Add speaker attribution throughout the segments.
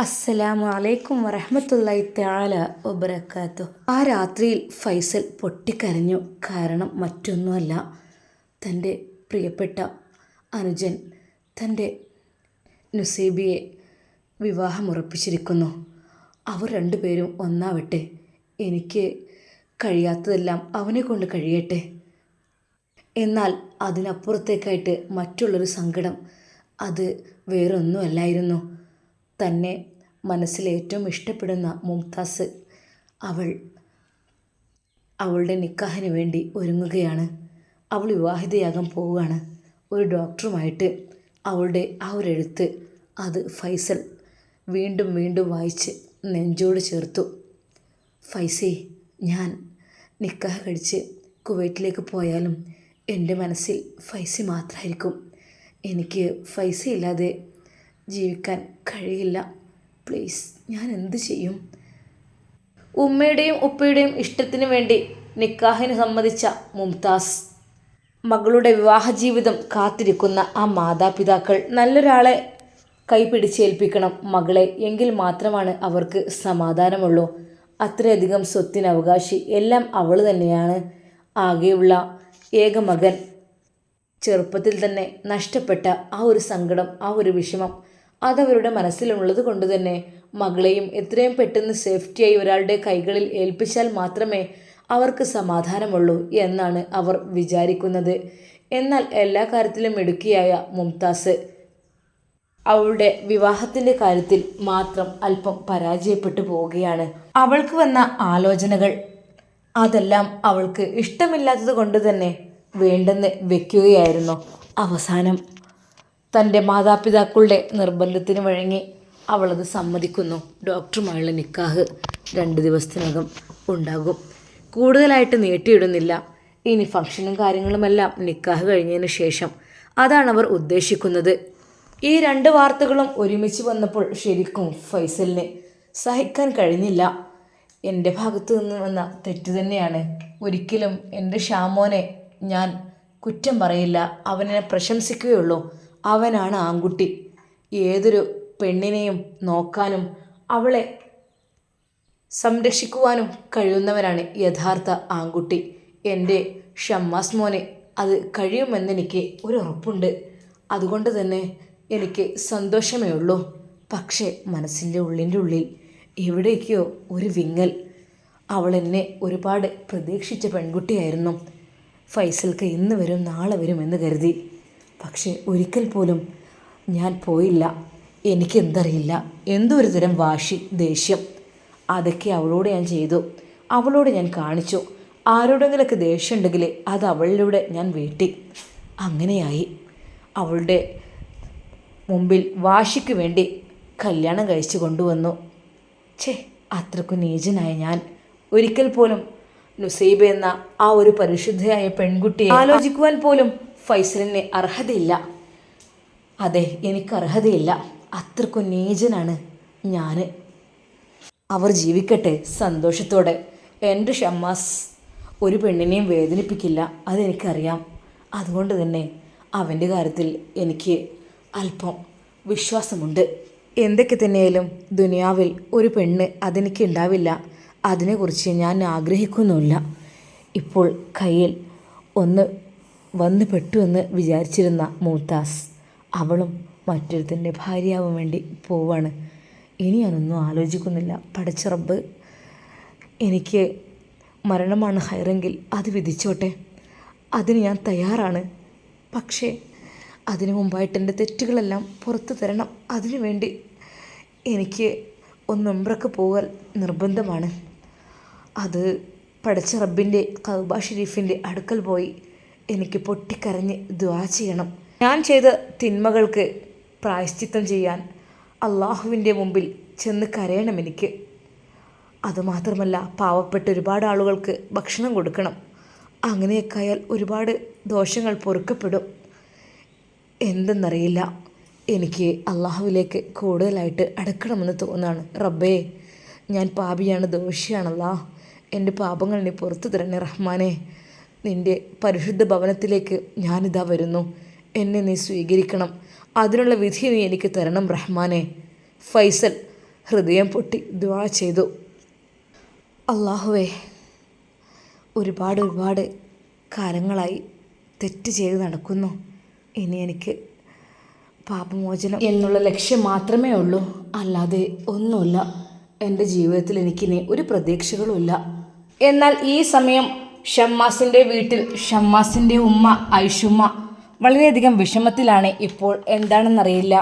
Speaker 1: അസ്സലാമു അലൈക്കും വറഹ്മത്തുള്ളാഹി തആല വബറകാതുഹു. ആ രാത്രിയിൽ ഫൈസൽ പൊട്ടിക്കരഞ്ഞു. കാരണം മറ്റൊന്നുമല്ല, തൻ്റെ പ്രിയപ്പെട്ട അനുജൻ തൻ്റെ നുസൈബയെ വിവാഹമുറപ്പിച്ചിരിക്കുന്നു. അവർ രണ്ടുപേരും ഒന്നാവട്ടെ. എനിക്ക് കഴിയാത്തതെല്ലാം അവനെ കൊണ്ട് കഴിയട്ടെ. എന്നാൽ അതിനപ്പുറത്തേക്കായിട്ട് മറ്റുള്ളൊരു സങ്കടം, അത് വേറൊന്നുമല്ലായിരുന്നു. തന്നെ മനസ്സിൽ ഏറ്റവും ഇഷ്ടപ്പെടുന്ന മുംതാസ്, അവളുടെ നിക്കാഹിന് വേണ്ടി ഒരുങ്ങുകയാണ്. അവൾ വിവാഹിതയാകാൻ പോവുകയാണ്. ഒരു ഡോക്ടറുമായിട്ട് അവളുടെ ആ ഒരു എഴുത്ത്, അത് ഫൈസൽ വീണ്ടും വീണ്ടും വായിച്ച് നെഞ്ചോട് ചേർത്തു. ഫൈസി, ഞാൻ നിക്കാഹ് കഴിച്ച് കുവൈറ്റിലേക്ക് പോയാലും എൻ്റെ മനസ്സിൽ ഫൈസി മാത്രമായിരിക്കും. എനിക്ക് ഫൈസി ഇല്ലാതെ ജീവിക്കാൻ കഴിയില്ല. പ്ലീസ്, ഞാൻ എന്ത് ചെയ്യും? ഉമ്മയുടെയും ഉപ്പയുടെയും ഇഷ്ടത്തിന് വേണ്ടി നിക്കാഹിന് സമ്മതിച്ച മുംതാസ്, മകളുടെ വിവാഹ ജീവിതം കാത്തിരിക്കുന്ന ആ മാതാപിതാക്കൾ നല്ലൊരാളെ കൈപിടിച്ചേൽപ്പിക്കണം മകളെ, എങ്കിൽ മാത്രമാണ് അവർക്ക് സമാധാനമുള്ളൂ. അത്രയധികം സ്വത്തിന് അവകാശി എല്ലാം അവൾ തന്നെയാണ്. ആകെയുള്ള ഏക മകൻ ചെറുപ്പത്തിൽ തന്നെ നഷ്ടപ്പെട്ട ആ ഒരു സങ്കടം, ആ ഒരു വിഷമം, അതവരുടെ മനസ്സിലുള്ളത് കൊണ്ട് തന്നെ മകളെയും എത്രയും പെട്ടെന്ന് സേഫ്റ്റിയായി ഒരാളുടെ കൈകളിൽ ഏൽപ്പിച്ചാൽ മാത്രമേ അവർക്ക് സമാധാനമുള്ളൂ എന്നാണ് അവർ വിചാരിക്കുന്നത്. എന്നാൽ എല്ലാ കാര്യത്തിലും മിടുക്കിയായ മുംതാസ് അവളുടെ വിവാഹത്തിൻ്റെ കാര്യത്തിൽ മാത്രം അല്പം പരാജയപ്പെട്ടു പോവുകയാണ്. അവൾക്ക് വന്ന ആലോചനകൾ, അതെല്ലാം അവൾക്ക് ഇഷ്ടമില്ലാത്തത് കൊണ്ട് തന്നെ വേണ്ടെന്ന് വെക്കുകയായിരുന്നു. അവസാനം തൻ്റെ മാതാപിതാക്കളുടെ നിർബന്ധത്തിന് വഴങ്ങി അവളത് സമ്മതിക്കുന്നു. ഡോക്ടറുമായുള്ള നിക്കാഹ് 2 ദിവസത്തിനകം ഉണ്ടാകും. കൂടുതലായിട്ട് നീട്ടിയിടുന്നില്ല. ഇനി ഫംഗ്ഷനും കാര്യങ്ങളുമെല്ലാം നിക്കാഹ് കഴിഞ്ഞതിന് ശേഷം, അതാണ് അവർ ഉദ്ദേശിക്കുന്നത്. ഈ 2 വാർത്തകളും ഒരുമിച്ച് വന്നപ്പോൾ ശരിക്കും ഫൈസലിന് സഹിക്കാൻ കഴിഞ്ഞില്ല. എൻ്റെ ഭാഗത്തു നിന്ന് വന്ന തെറ്റ് തന്നെയാണ്. ഒരിക്കലും എൻ്റെ ഷാമോനെ ഞാൻ കുറ്റം പറയില്ല, അവനെ പ്രശംസിക്കുകയുള്ളൂ. അവനാണ് ആൺകുട്ടി. ഏതൊരു പെണ്ണിനെയും നോക്കാനും അവളെ സംരക്ഷിക്കുവാനും കഴിയുന്നവനാണ് യഥാർത്ഥ ആൺകുട്ടി. എൻ്റെ ഷമ്മാസ് മോനെ അത് കഴിയുമെന്നെനിക്ക് ഒരു ഉറപ്പുണ്ട്. അതുകൊണ്ട് തന്നെ എനിക്ക് സന്തോഷമേ ഉള്ളൂ. പക്ഷേ മനസ്സിൻ്റെ ഉള്ളിൽ എവിടേക്കോ ഒരു വിങ്ങൽ. അവൾ എന്നെ ഒരുപാട് പ്രതീക്ഷിച്ച പെൺകുട്ടിയായിരുന്നു. ഫൈസൽക്ക് ഇന്ന് വരും നാളെ വരും എന്ന് കരുതി. പക്ഷേ ഒരിക്കൽ പോലും ഞാൻ പോയില്ല. എനിക്കെന്തറിയില്ല, എന്തോ ഒരു തരം വാശി, ദേഷ്യം, അതൊക്കെ അവളോട് ഞാൻ ചെയ്തു. അവളോട് ഞാൻ കാണിച്ചു. ആരോടെങ്കിലൊക്കെ ദേഷ്യം ഉണ്ടെങ്കിൽ അത് അവളിലൂടെ ഞാൻ വീട്ടി. അങ്ങനെയായി. അവളുടെ മുമ്പിൽ വാശിക്ക് വേണ്ടി കല്യാണം കഴിച്ചു കൊണ്ടുവന്നു. അത്രയ്ക്കു നീചനായ ഞാൻ ഒരിക്കൽ പോലും നുസൈബ എന്ന ആ ഒരു പരിശുദ്ധയായ പെൺകുട്ടിയെ ആലോചിക്കുവാൻ പോലും ഫൈസലിന് അർഹതയില്ല. അതെ, എനിക്ക് അർഹതയില്ല. അത്രയ്ക്കു നീചനാണ് ഞാൻ. അവർ ജീവിക്കട്ടെ സന്തോഷത്തോടെ. എൻ്റെ ഷമ്മാസ് ഒരു പെണ്ണിനെയും വേദനിപ്പിക്കില്ല, അതെനിക്കറിയാം. അതുകൊണ്ട് തന്നെ അവൻ്റെ കാര്യത്തിൽ എനിക്ക് അല്പം വിശ്വാസമുണ്ട്. എന്തൊക്കെ തന്നെയായാലും ദുനിയാവിൽ ഒരു പെണ്ണ് അതെനിക്ക് ഉണ്ടാവില്ല. അതിനെക്കുറിച്ച് ഞാൻ ആഗ്രഹിക്കുന്നുമില്ല. ഇപ്പോൾ കയ്യിൽ ഒന്ന് വന്നു പെട്ടു എന്ന് വിചാരിച്ചിരുന്ന മുംതാസ്, അവളും മറ്റൊരുത്തൻ്റെ ഭാര്യയാവാൻ വേണ്ടി പോവാണ്. ഇനി ഞാനൊന്നും ആലോചിക്കുന്നില്ല. പടച്ച റബ്ബ് എനിക്ക് മരണമാണ് ഹൈറെങ്കിൽ അത് വിധിച്ചോട്ടെ, അതിന് ഞാൻ തയ്യാറാണ്. പക്ഷേ അതിനു മുമ്പായിട്ട് എൻ്റെ തെറ്റുകളെല്ലാം പുറത്തു തരണം. അതിനു വേണ്ടി എനിക്ക് ഉംറക്ക് പോകാൻ നിർബന്ധമാണ്. അത് പടച്ച റബ്ബിൻ്റെ കഅബ ഷരീഫിൻ്റെ അടുക്കൽ പോയി എനിക്ക് പൊട്ടിക്കരഞ്ഞ് ദുആ ചെയ്യണം. ഞാൻ ചെയ്ത തിന്മകൾക്ക് പ്രായശ്ചിത്തം ചെയ്യാൻ അള്ളാഹുവിൻ്റെ മുമ്പിൽ ചെന്ന് കരയണം എനിക്ക്. അതുമാത്രമല്ല, പാവപ്പെട്ട ഒരുപാട് ആളുകൾക്ക് ഭക്ഷണം കൊടുക്കണം. അങ്ങനെയൊക്കെ ആയാൽ ഒരുപാട് ദോഷങ്ങൾ പൊറുക്കപ്പെടും. എന്തെന്നറിയില്ല, എനിക്ക് അള്ളാഹുവിലേക്ക് കൂടുതലായിട്ട് അടുക്കണമെന്ന് തോന്നുകയാണ്. റബ്ബേ, ഞാൻ പാപിയാണ്, ദോഷിയാണല്ലാ. എൻ്റെ പാപങ്ങൾ നീ പുറത്തു തരണേ റഹ്മാനെ. നിൻ്റെ പരിശുദ്ധ ഭവനത്തിലേക്ക് ഞാനിതാ വരുന്നു. എന്നെ നീ സ്വീകരിക്കണം. അതിനുള്ള വിധി നീ എനിക്ക് തരണം റഹ്മാനെ. ഫൈസൽ ഹൃദയം പൊട്ടി ദുആ ചെയ്തു. അല്ലാഹുവേ, ഒരുപാട് കാലങ്ങളായി തെറ്റ് ചെയ്ത് നടക്കുന്നു. ഇനി എനിക്ക് പാപമോചനം എന്നുള്ള ലക്ഷ്യം മാത്രമേ ഉള്ളൂ, അല്ലാതെ ഒന്നുമില്ല. എൻ്റെ ജീവിതത്തിൽ എനിക്കിനി ഒരു പ്രതീക്ഷകളുമില്ല. എന്നാൽ ഈ സമയം ഷമ്മാസിൻ്റെ വീട്ടിൽ ഷമ്മാസിൻ്റെ ഉമ്മ ഐഷുമ്മ വളരെയധികം വിഷമത്തിലാണ്. ഇപ്പോൾ എന്താണെന്നറിയില്ല.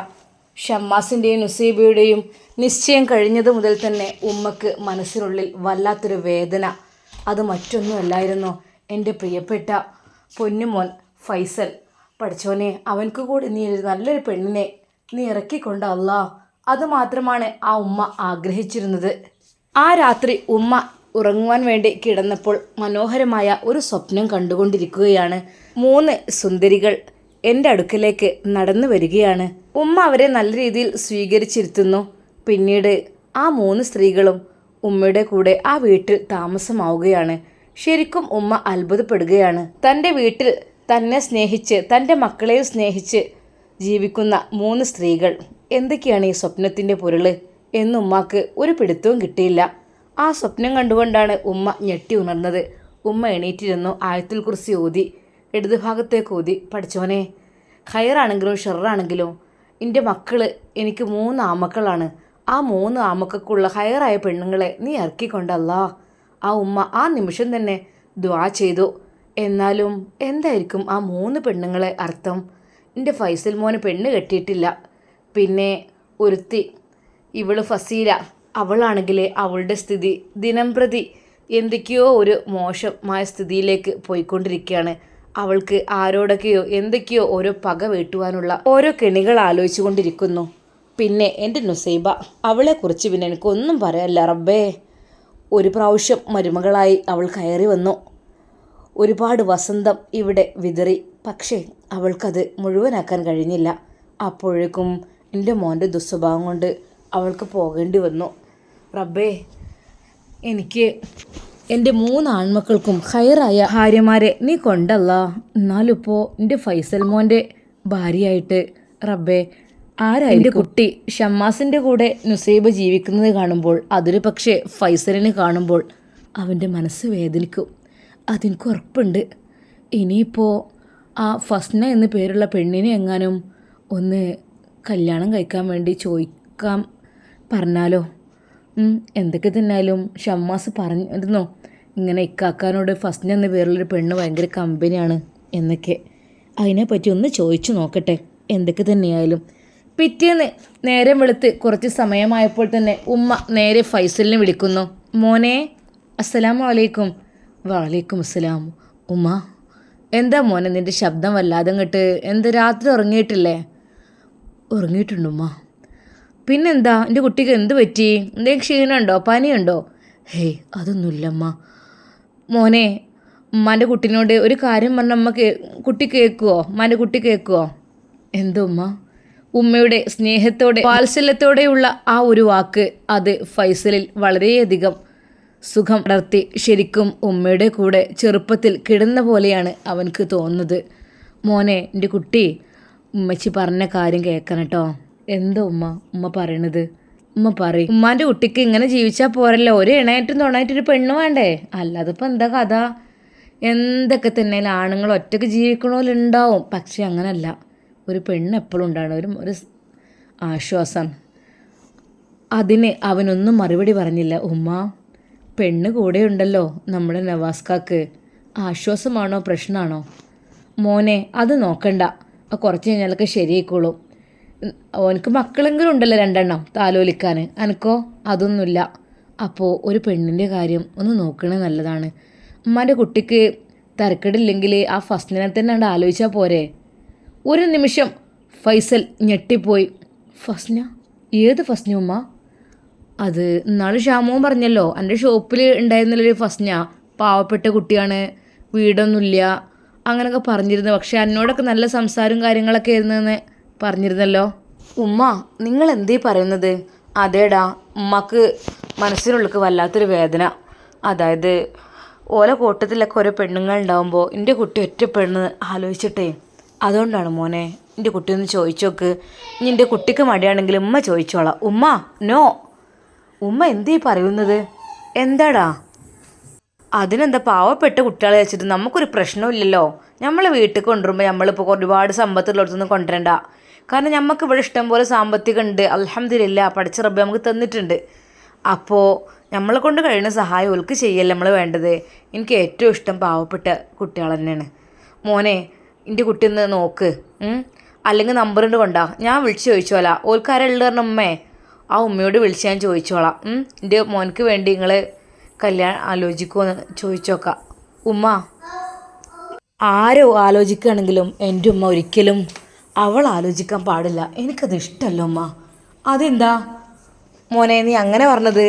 Speaker 1: ഷമ്മാസിൻ്റെയും നുസൈബയുടെയും നിശ്ചയം കഴിഞ്ഞതു മുതൽ തന്നെ ഉമ്മക്ക് മനസ്സിനുള്ളിൽ വല്ലാത്തൊരു വേദന. അത് മറ്റൊന്നുമല്ലായിരുന്നു, എൻ്റെ പ്രിയപ്പെട്ട പൊന്നുമോൻ ഫൈസൽ. പഠിച്ചോനെ, അവൻക്ക് കൂടി നീ ഒരു നല്ലൊരു പെണ്ണിനെ നീ ഇറക്കിക്കൊണ്ട് അല്ലാ. അതുമാത്രമാണ് ആ ഉമ്മ ആഗ്രഹിച്ചിരുന്നത്. ആ രാത്രി ഉമ്മ ഉറങ്ങുവാൻ വേണ്ടി കിടന്നപ്പോൾ മനോഹരമായ ഒരു സ്വപ്നം കണ്ടുകൊണ്ടിരിക്കുകയാണ്. 3 സുന്ദരികൾ എൻ്റെ അടുക്കലേക്ക് നടന്നു വരികയാണ്. ഉമ്മ അവരെ നല്ല രീതിയിൽ സ്വീകരിച്ചിരുത്തുന്നു. പിന്നീട് ആ 3 സ്ത്രീകളും ഉമ്മയുടെ കൂടെ ആ വീട്ടിൽ താമസമാവുകയാണ്. ശരിക്കും ഉമ്മ അത്ഭുതപ്പെടുകയാണ്. തൻ്റെ വീട്ടിൽ തന്നെ സ്നേഹിച്ച് തൻ്റെ മക്കളെയും സ്നേഹിച്ച് ജീവിക്കുന്ന 3 സ്ത്രീകൾ. എന്തൊക്കെയാണ് ഈ സ്വപ്നത്തിൻ്റെ പൊരുൾ എന്ന് ഉമ്മാക്ക് ഒരു പിടുത്തവും കിട്ടിയില്ല. ആ സ്വപ്നം കണ്ടുകൊണ്ടാണ് ഉമ്മ ഞെട്ടി ഉണർന്നത്. ഉമ്മ എണീറ്റിരുന്നു. ആയത്തുൽ കുർസി ഓതി ഇടതുഭാഗത്തേക്ക് ഓതി. പഠിച്ചോനെ, ഖൈറാണെങ്കിലും ഷെറാണെങ്കിലും എൻ്റെ മക്കൾ എനിക്ക് 3 ആമക്കളാണ്. ആ 3 ആമക്കൾക്കുള്ള ഖൈറായ പെണ്ണുങ്ങളെ നീ ഇറക്കിക്കൊണ്ടല്ലാ. ആ ഉമ്മ ആ നിമിഷം തന്നെ ദുആ ചെയ്തു. എന്നാലും എന്തായിരിക്കും ആ 3 പെണ്ണുങ്ങളെ അർത്ഥം? എൻ്റെ ഫൈസൽ മോന് പെണ്ണ് കെട്ടിയിട്ടില്ല. പിന്നെ ഒരുത്തി, ഇവള് ഫസീല, അവളാണെങ്കിൽ അവളുടെ സ്ഥിതി ദിനം പ്രതി എന്തൊക്കെയോ ഒരു മോശമായ സ്ഥിതിയിലേക്ക് പോയിക്കൊണ്ടിരിക്കുകയാണ്. അവൾക്ക് ആരോടൊക്കെയോ എന്തൊക്കെയോ ഓരോ പക വീട്ടുവാനുള്ള ഓരോ കെണികൾ ആലോചിച്ചു കൊണ്ടിരിക്കുന്നു. പിന്നെ എൻ്റെ നുസൈബ, അവളെക്കുറിച്ച് പിന്നെ എനിക്കൊന്നും പറയാനില്ല റബ്ബേ. ഒരു പ്രാവശ്യം മരുമകളായി അവൾ കയറി വന്നു. ഒരുപാട് വസന്തം ഇവിടെ വിതറി. പക്ഷേ അവൾക്കത് മുഴുവനാക്കാൻ കഴിഞ്ഞില്ല. അപ്പോഴേക്കും എൻ്റെ മോൻ്റെ ദുസ്വഭാവം കൊണ്ട് അവൾക്ക് പോകേണ്ടി വന്നു. റബ്ബേ, എനിക്ക് എൻ്റെ 3 ആൺമക്കൾക്കും ഖൈറായ ഭാര്യമാരെ നീ കൊണ്ടല്ല. എന്നാലും ഇപ്പോൾ എൻ്റെ ഫൈസൽ മോൻ്റെ ഭാര്യയായിട്ട് റബ്ബേ ആരായിരിക്കും? കുട്ടി ഷമ്മാസിൻ്റെ കൂടെ നുസൈബ ജീവിക്കുന്നത് കാണുമ്പോൾ, അതൊരു പക്ഷേ ഫൈസലിനെ കാണുമ്പോൾ അവൻ്റെ മനസ്സ് വേദനിക്കും. അതെനിക്ക് ഉറപ്പുണ്ട്. ഇനിയിപ്പോൾ ആ ഫസ്ന എന്ന പേരുള്ള പെണ്ണിനെ എങ്ങാനും ഒന്ന് കല്യാണം കഴിക്കാൻ വേണ്ടി ചോദിക്കാൻ പറഞ്ഞാലോ? എന്തൊക്കെ തന്നെയാലും ഷമ്മാസ് പറഞ്ഞിരുന്നോ ഇങ്ങനെ ഇക്കാക്കാനോട് ഫസ്ന എന്ന പേരുള്ളൊരു പെണ്ണ് ഭയങ്കര കമ്പനിയാണ് എന്നൊക്കെ. അതിനെപ്പറ്റി ഒന്ന് ചോദിച്ചു നോക്കട്ടെ. എന്തൊക്കെ തന്നെയായാലും പിറ്റേന്ന് നേരം വെളുത്ത് കുറച്ച് സമയമായപ്പോൾ തന്നെ ഉമ്മ നേരെ ഫൈസലിനെ വിളിക്കുന്നു. മോനെ, അസ്സലാമു അലൈക്കും. വലൈക്കും അസ്സലാം. ഉമ്മ, എന്താ മോനെ നിൻ്റെ ശബ്ദം വല്ലാതെ ഇങ്ങോട്ട്? എന്താ രാത്രി ഉറങ്ങിയിട്ടില്ലേ? ഉറങ്ങിയിട്ടുണ്ട് ഉമ്മ. പിന്നെന്താ, എൻ്റെ കുട്ടിക്ക് എന്ത് പറ്റി? എന്തെങ്കിലും ക്ഷീണമുണ്ടോ, പനിയുണ്ടോ? ഹേയ്, അതൊന്നുമില്ലമ്മ. മോനെ, ഉമ്മാൻ്റെ കുട്ടീനോട് ഒരു കാര്യം പറഞ്ഞ അമ്മ കുട്ടി കേൾക്കുമോ? ഉമ്മാൻ്റെ കുട്ടി കേൾക്കുമോ? എന്തോ ഉമ്മ? ഉമ്മയുടെ സ്നേഹത്തോടെ വാത്സല്യത്തോടെയുള്ള ആ ഒരു വാക്ക് അത് ഫൈസലിൽ വളരെയധികം സുഖം പടർത്തി. ശരിക്കും ഉമ്മയുടെ കൂടെ ചെറുപ്പത്തിൽ കിടന്ന പോലെയാണ് അവനക്ക് തോന്നുന്നത്. മോനെ, എൻ്റെ കുട്ടി, ഉമ്മച്ചി പറഞ്ഞ കാര്യം കേൾക്കണം കേട്ടോ. എന്താ ഉമ്മ പറയണത്? ഉമ്മ പറയും. ഉമ്മാൻ്റെ കുട്ടിക്ക് ഇങ്ങനെ ജീവിച്ചാൽ പോരല്ലോ, ഒരു ഇണയായിട്ടും തുണയായിട്ടൊരു പെണ്ണ് വേണ്ടേ? അല്ലാതെ ഇപ്പം എന്താ കഥ? എന്തൊക്കെ തന്നെ ആണുങ്ങൾ ഒറ്റയ്ക്ക് ജീവിക്കണോലുണ്ടാവും, പക്ഷെ അങ്ങനല്ല, ഒരു പെണ്ണ് എപ്പോഴും ഉണ്ടാകണം, ഒരു ആശ്വാസം. അതിന് അവനൊന്നും മറുപടി പറഞ്ഞില്ല. ഉമ്മ, പെണ്ണ് കൂടെ ഉണ്ടല്ലോ നമ്മുടെ നവാസ്കാക്ക്, ആശ്വാസമാണോ പ്രശ്നമാണോ? മോനെ, അത് നോക്കണ്ട, കുറച്ച് കഴിഞ്ഞാലൊക്കെ ശരിയായിക്കോളും. ഓനക്ക് മക്കളെങ്കിലും ഉണ്ടല്ലോ 2 എണ്ണം താലോലിക്കാൻ, എനിക്കോ അതൊന്നുമില്ല. അപ്പോൾ ഒരു പെണ്ണിൻ്റെ കാര്യം ഒന്ന് നോക്കണേ നല്ലതാണ്. ഉമ്മാൻ്റെ കുട്ടിക്ക് തരക്കേടില്ലെങ്കിൽ ആ ഫസ്റ്റിനെ തന്നെ അങ്ങോട്ട് ആലോചിച്ചാൽ പോരെ? ഒരു നിമിഷം ഫൈസൽ ഞെട്ടിപ്പോയി. ഫസ്ന? ഏത് ഫസ്ന ഉമ്മ? അത് ഇന്നാൾ ഷാമോൻ പറഞ്ഞല്ലോ, എൻ്റെ ഷോപ്പിൽ ഉണ്ടായിരുന്നല്ലൊരു ഫസ്ന, പാവപ്പെട്ട കുട്ടിയാണ്, വീടൊന്നുമില്ല അങ്ങനെയൊക്കെ പറഞ്ഞിരുന്നു. പക്ഷെ എന്നോടൊക്കെ നല്ല സംസാരവും കാര്യങ്ങളൊക്കെ ആയിരുന്നെന്ന് പറഞ്ഞിരുന്നല്ലോ. ഉമ്മ, നിങ്ങൾ എന്തേ പറയുന്നത്? അതേടാ, ഉമ്മക്ക് മനസ്സിനുള്ളിൽ വല്ലാത്തൊരു വേദന. അതായത് ഓല കൂട്ടത്തിലൊക്കെ ഓരോ പെണ്ണുങ്ങൾ ഉണ്ടാകുമ്പോൾ എൻ്റെ കുട്ടി ഒറ്റപ്പെണ്ണ് ആലോചിച്ചിട്ടേ, അതുകൊണ്ടാണ് മോനെ. എൻ്റെ കുട്ടി ഒന്ന് ചോദിച്ചു നോക്ക്. ഇനി എൻ്റെ കുട്ടിക്ക് മടിയാണെങ്കിൽ ഉമ്മ ചോദിച്ചോളാം. ഉമ്മ, നോ, ഉമ്മ എന്തീ പറയുന്നത്? എന്താടാ? അതിനെന്താ, പാവപ്പെട്ട കുട്ടികളെ വെച്ചിട്ട് നമുക്കൊരു പ്രശ്നമില്ലല്ലോ. നമ്മൾ വീട്ടിൽ കൊണ്ടുവരുമ്പോൾ നമ്മളിപ്പോൾ ഒരുപാട് സമ്പത്തുള്ളിടത്തൊന്നും കൊണ്ടുവരണ്ട. കാരണം നമുക്ക് ഇവിടെ ഇഷ്ടംപോലെ സാമ്പത്തികം ഉണ്ട്, അൽഹംദുലില്ലാ, പഠിച്ച റബ്ബ് നമുക്ക് തന്നിട്ടുണ്ട്. അപ്പോൾ നമ്മളെ കൊണ്ട് കഴിയുന്ന സഹായം ഓൽക്ക് ചെയ്യല്ലേ നമ്മൾ വേണ്ടത്. എനിക്ക് ഏറ്റവും ഇഷ്ടം പാവപ്പെട്ട കുട്ടികൾ തന്നെയാണ്. മോനെ, എൻ്റെ കുട്ടി ഒന്ന് നോക്ക്, അല്ലെങ്കിൽ നമ്പറുണ്ട് കൊണ്ടാ, ഞാൻ വിളിച്ച് ചോദിച്ചോളാം. ഓൽക്കാരുള്ള പറഞ്ഞ ഉമ്മേ, ആ ഉമ്മയോട് വിളിച്ച് ഞാൻ ചോദിച്ചോളാം. എൻ്റെ മോനക്ക് വേണ്ടി നിങ്ങൾ കല്യാണം ആലോചിക്കുമോ എന്ന് ചോദിച്ചോക്കാം. ഉമ്മ ആരോ ആലോചിക്കുകയാണെങ്കിലും എൻ്റെ ഉമ്മ ഒരിക്കലും അവൾ ആലോചിക്കാൻ പാടില്ല. എനിക്കത് ഇഷ്ടമല്ല ഉമ്മ. അതെന്താ മോനെ നീ അങ്ങനെ പറഞ്ഞത്?